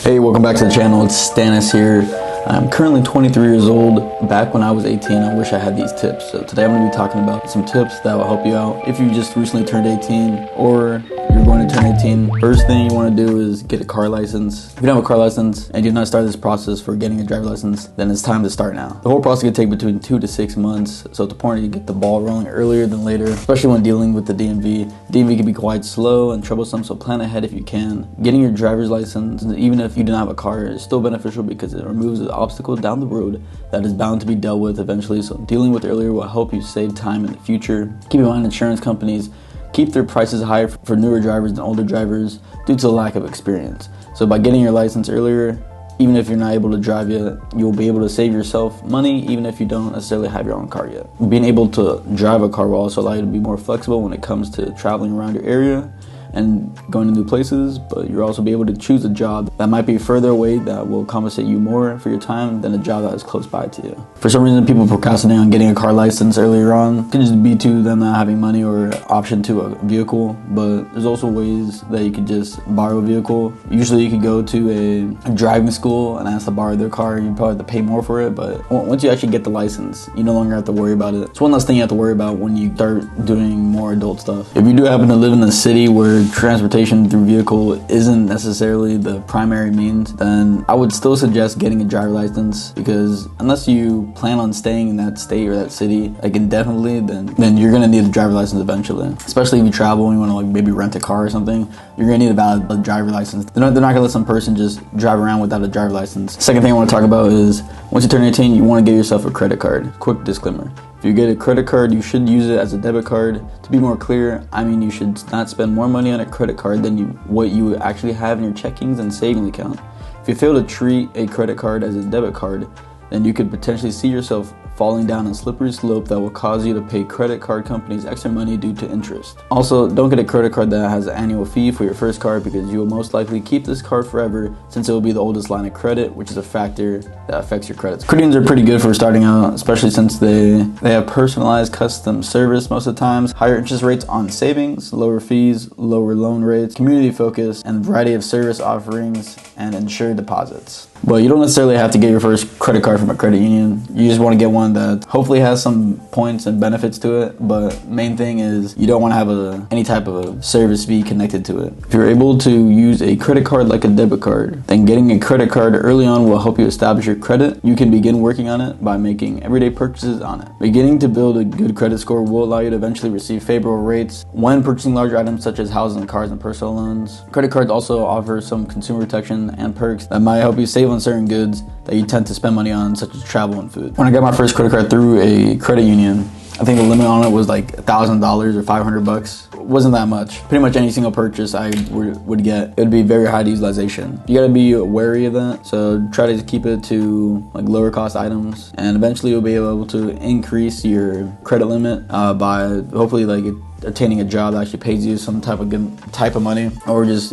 Hey, welcome back to the channel. It's Stannis here. I'm currently 23 years old. Back when I was 18, I wish I had these tips. So today I'm going to be talking about some tips that will help you out if you just recently turned 18 or you're going to turn 18. First thing you want to do is get a car license. If you don't have a car license and you have not started this process for getting a driver's license, then it's time to start now. The whole process can take between 2 to 6 months, so it's important to get the ball rolling earlier than later, especially when dealing with the DMV. DMV can be quite slow and troublesome, so plan ahead if you can. Getting your driver's license, even if you don't have a car, is still beneficial because it removes the obstacle down the road that is bound to be dealt with eventually, so dealing with it earlier will help you save time in the future. Keep in mind, insurance companies keep their prices higher for newer drivers than older drivers due to the lack of experience. So by getting your license earlier, even if you're not able to drive yet, you'll be able to save yourself money even if you don't necessarily have your own car yet. Being able to drive a car will also allow you to be more flexible when it comes to traveling around your area and going to new places, but you'll also be able to choose a job that might be further away that will compensate you more for your time than a job that is close by to you. For some reason, people procrastinate on getting a car license earlier on. It could just be to them not having money or option to a vehicle, but there's also ways that you could just borrow a vehicle. Usually you could go to a driving school and ask to borrow their car. You probably have to pay more for it, but once you actually get the license, you no longer have to worry about it. It's one less thing you have to worry about when you start doing more adult stuff. If you do happen to live in a city where transportation through vehicle isn't necessarily the primary means, then I would still suggest getting a driver's license, because unless you plan on staying in that state or that city like indefinitely, then you're gonna need a driver's license eventually. Especially if you travel and you want to like maybe rent a car or something, you're gonna need a valid driver's license. They're not gonna let some person just drive around without a driver's license. Second thing I want to talk about is once you turn 18, you want to get yourself a credit card. Quick disclaimer. If you get a credit card, you should use it as a debit card. To be more clear, I mean you should not spend more money on a credit card than what you actually have in your checkings and savings account. If you fail to treat a credit card as a debit card, then you could potentially see yourself falling down a slippery slope that will cause you to pay credit card companies extra money due to interest. Also, don't get a credit card that has an annual fee for your first card, because you will most likely keep this card forever since it will be the oldest line of credit, which is a factor that affects your credit. Credit unions are pretty good for starting out, especially since they have personalized custom service most of the times, higher interest rates on savings, lower fees, lower loan rates, community focus, and a variety of service offerings and insured deposits. But you don't necessarily have to get your first credit card from a credit union. You just want to get one that hopefully has some points and benefits to it, but main thing is you don't want to have any type of a service fee connected to it. If you're able to use a credit card like a debit card, then getting a credit card early on will help you establish your credit. You can begin working on it by making everyday purchases on it. Beginning to build a good credit score will allow you to eventually receive favorable rates when purchasing larger items such as houses and cars and personal loans. Credit cards also offer some consumer protection and perks that might help you save on certain goods that you tend to spend money on, such as travel and food. When I got my first credit card through a credit union, I think the limit on it was like $1,000 or $500. It wasn't that much. Pretty much any single purchase I would get, it would be very high utilization. You gotta be wary of that, so try to keep it to like lower cost items, and eventually you'll be able to increase your credit limit by hopefully like attaining a job that actually pays you some type of money, or just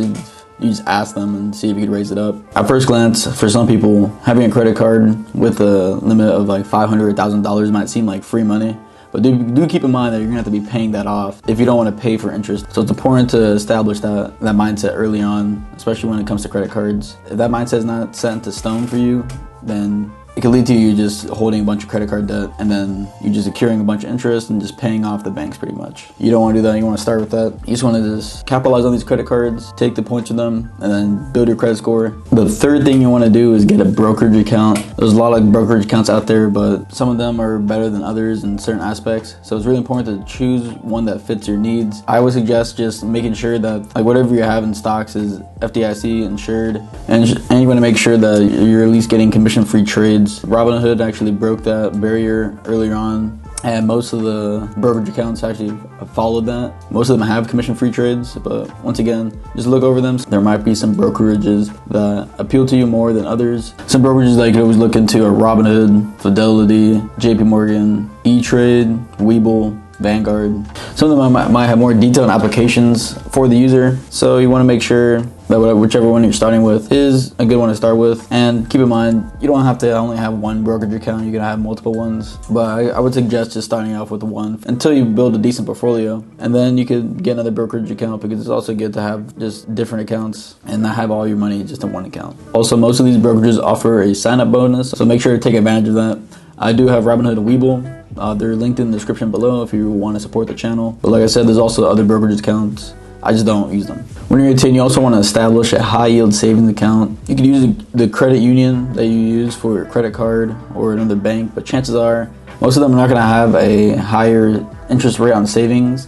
you just ask them and see if you could raise it up. At first glance, for some people, having a credit card with a limit of like $500 or $1,000 might seem like free money, but do keep in mind that you're gonna have to be paying that off if you don't want to pay for interest. So it's important to establish that mindset early on, especially when it comes to credit cards. If that mindset is not set into stone for you, then it can lead to you just holding a bunch of credit card debt, and then you just accruing a bunch of interest and just paying off the banks pretty much. You don't want to do that. You want to start with that. You just want to just capitalize on these credit cards, take the points of them, and then build your credit score. The third thing you want to do is get a brokerage account. There's a lot of brokerage accounts out there, but some of them are better than others in certain aspects. So it's really important to choose one that fits your needs. I would suggest just making sure that like whatever you have in stocks is FDIC insured, and you want to make sure that you're at least getting commission-free trades. Robinhood actually broke that barrier earlier on, and most of the brokerage accounts actually followed that. Most of them have commission-free trades, but once again, just look over them. There might be some brokerages that appeal to you more than others. Some brokerages that you could always look into are Robinhood, Fidelity, JP Morgan, E-Trade, Webull, Vanguard. Some of them might have more detailed applications for the user, so you want to make sure whichever one you're starting with is a good one to start with. And keep in mind, you don't have to only have one brokerage account. You can have multiple ones, but I would suggest just starting off with one until you build a decent portfolio, and then you could get another brokerage account, because it's also good to have just different accounts and not have all your money just in one account. Also, most of these brokerages offer a sign-up bonus, so make sure to take advantage of that. I do have Robinhood and Webull. They're linked in the description below if you want to support the channel. But like I said, there's also other brokerage accounts. I just don't use them. When you're 18, you also want to establish a high yield savings account. You can use the credit union that you use for your credit card or another bank, but chances are most of them are not going to have a higher interest rate on savings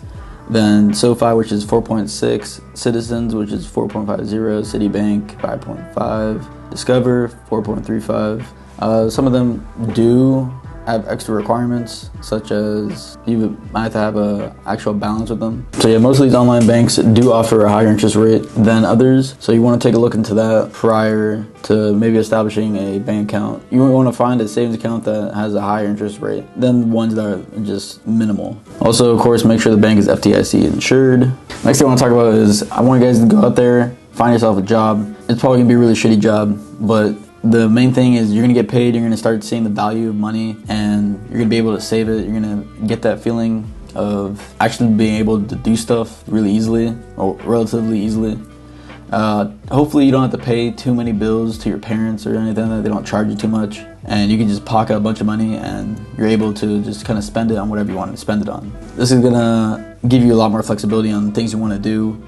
than SoFi, which is 4.6, Citizens, which is 4.50, Citibank 5.5, Discover 4.35. Some of them do have extra requirements, such as you might have to have an actual balance with them. So yeah, most of these online banks do offer a higher interest rate than others, so you want to take a look into that prior to maybe establishing a bank account. You want to find a savings account that has a higher interest rate than ones that are just minimal. Also, of course, make sure the bank is FDIC insured. Next thing I want to talk about is I want you guys to go out there, find yourself a job. It's probably gonna be a really shitty job, but the main thing is you're gonna get paid, you're gonna start seeing the value of money, and you're gonna be able to save it. You're gonna get that feeling of actually being able to do stuff really easily, or relatively easily. Hopefully you don't have to pay too many bills to your parents or anything, that they don't charge you too much, and you can just pocket a bunch of money and you're able to just kind of spend it on whatever you want to spend it on. This is gonna give you a lot more flexibility on things you want to do,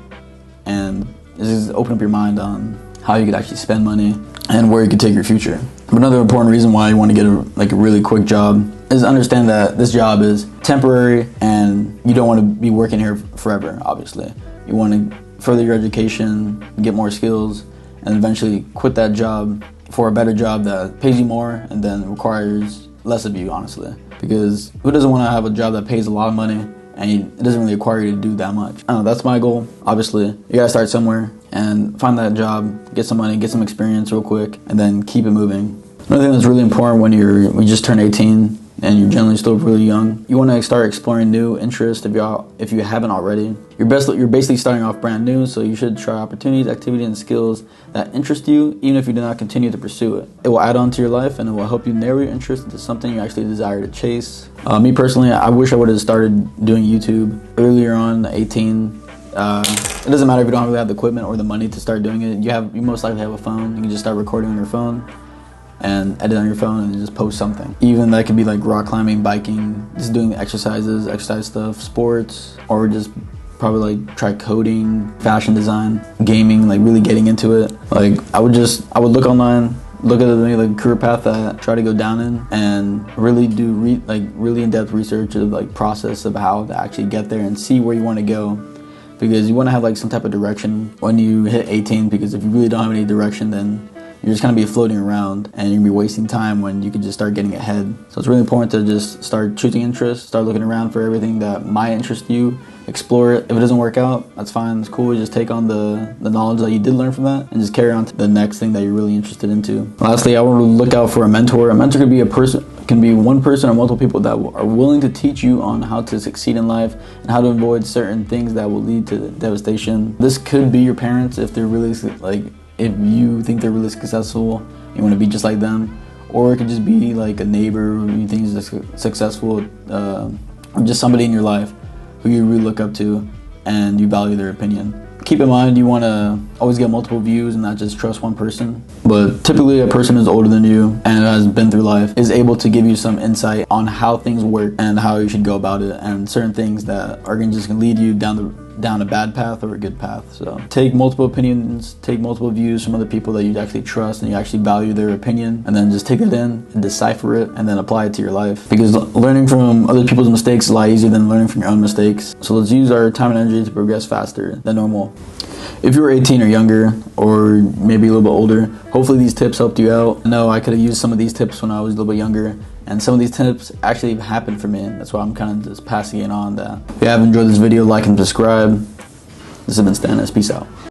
and this is open up your mind on how you could actually spend money and where you could take your future. But another important reason why you want to get a really quick job is understand that this job is temporary and you don't want to be working here forever, obviously. You want to further your education, get more skills, and eventually quit that job for a better job that pays you more and then requires less of you, honestly. Because who doesn't want to have a job that pays a lot of money and it doesn't really require you to do that much? I don't know, that's my goal. Obviously, you gotta start somewhere and find that job, get some money, get some experience real quick, and then keep it moving. Another thing that's really important when you just turn 18 and you're generally still really young, you want to start exploring new interests if you haven't already. You're basically starting off brand new, so you should try opportunities, activities, and skills that interest you, even if you do not continue to pursue it. It will add on to your life and it will help you narrow your interest into something you actually desire to chase. Me personally, I wish I would have started doing YouTube earlier on, 18. It doesn't matter if you don't really have the equipment or the money to start doing it. You most likely have a phone. You can just start recording on your phone and edit on your phone and just post something. Even that could be like rock climbing, biking, just doing exercise stuff, sports, or just probably like try coding, fashion design, gaming, like really getting into it. Like I would look online, look at the career path that I try to go down in, and really do really in-depth research of like process of how to actually get there and see where you want to go. Because you want to have like some type of direction when you hit 18, because if you really don't have any direction, then you're just going to be floating around and you're going to be wasting time when you could just start getting ahead. So it's really important to just start choosing interests, start looking around for everything that might interest you, explore it. If it doesn't work out, that's fine, it's cool. Just take on the knowledge that you did learn from that and just carry on to the next thing that you're really interested into. Lastly, I want to look out for a mentor. A mentor could be one person or multiple people that are willing to teach you on how to succeed in life and how to avoid certain things that will lead to devastation. This could be your parents if they're really if you think they're really successful, you want to be just like them, or it could just be like a neighbor who you think is successful, or just somebody in your life who you really look up to and you value their opinion. Keep in mind, you want to always get multiple views and not just trust one person. But typically a person who's older than you and has been through life is able to give you some insight on how things work and how you should go about it, and certain things that are just going to lead you down a bad path or a good path. So take multiple opinions, take multiple views from other people that you actually trust and you actually value their opinion, and then just take it in and decipher it and then apply it to your life. Because learning from other people's mistakes is a lot easier than learning from your own mistakes. So let's use our time and energy to progress faster than normal. If you were 18 or younger, or maybe a little bit older, hopefully these tips helped you out. I know I could have used some of these tips when I was a little bit younger, and some of these tips actually happened for me. That's why I'm kind of just passing it on. If you have enjoyed this video, like and subscribe. This has been Stannis. Peace out.